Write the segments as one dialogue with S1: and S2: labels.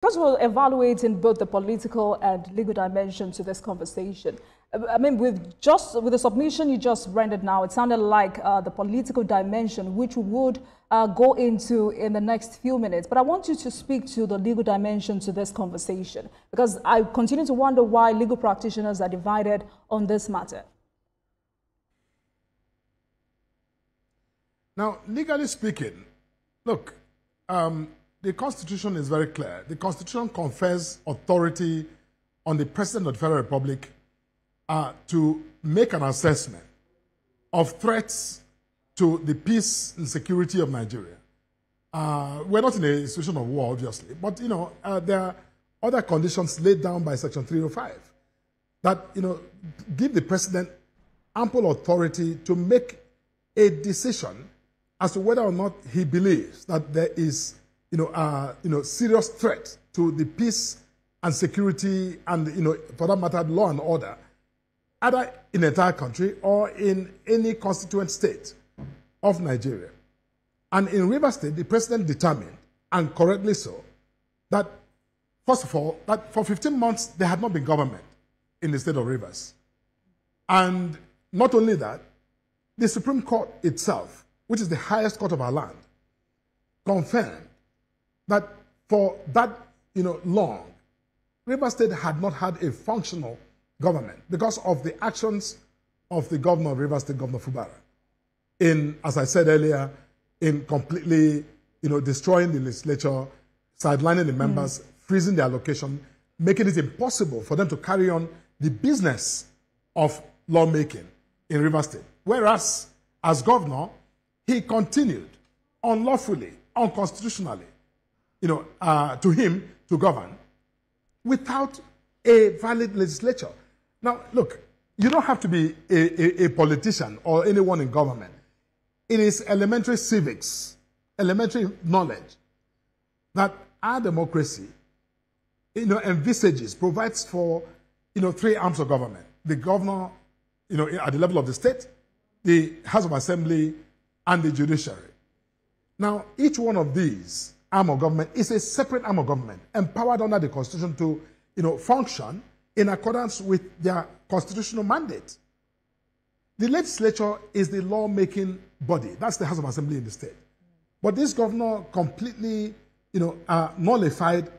S1: Because we're evaluating both the political and legal dimension to this conversation, I mean, with the submission you just rendered now, it sounded like the political dimension, which we would go into in the next few minutes. But I want you to speak to the legal dimension to this conversation, because I continue to wonder why legal practitioners are divided on this matter.
S2: Now, legally speaking, look, the Constitution is very clear. The Constitution confers authority on the President of the Federal Republic to make an assessment of threats to the peace and security of Nigeria. We're not in a situation of war, obviously, but, you know, there are other conditions laid down by Section 305 that, you know, give the President ample authority to make a decision as to whether or not he believes that there is, serious threat to the peace and security and, you know, for that matter, law and order, either in the entire country or in any constituent state of Nigeria. And in Rivers State, the President determined, and correctly so, that, first of all, that for 15 months, there had not been government in the state of Rivers. And not only that, the Supreme Court itself, which is the highest court of our land, confirmed that for that, long, Rivers State had not had a functional government because of the actions of the governor of Rivers State, Governor Fubara, in, as I said earlier, in completely, destroying the legislature, sidelining the members, freezing their allocation, making it impossible for them to carry on the business of lawmaking in Rivers State. Whereas, as governor, he continued unlawfully, unconstitutionally, to him to govern without a valid legislature. Now, look, you don't have to be a politician or anyone in government. It is elementary civics, elementary knowledge that our democracy, envisages, provides for, three arms of government. The governor, at the level of the state, the House of Assembly, and the judiciary. Now, each one of these arm of government is a separate arm of government, empowered under the Constitution to, function in accordance with their constitutional mandate. The legislature is the lawmaking body. That's the House of Assembly in the state. But this governor completely, nullified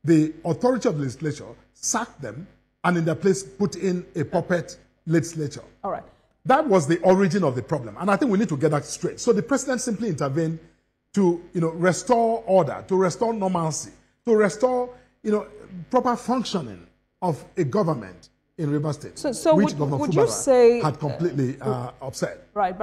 S2: the authority of the legislature, sacked them, and in their place put in a puppet legislature.
S1: All right.
S2: That was the origin of the problem. And I think we need to get that straight. So the president simply intervened to, restore order, to restore normalcy, to restore, proper functioning of a government in Rivers State,
S1: so
S2: which
S1: would
S2: Governor
S1: you
S2: Fubara
S1: say,
S2: had completely upset.
S1: Right.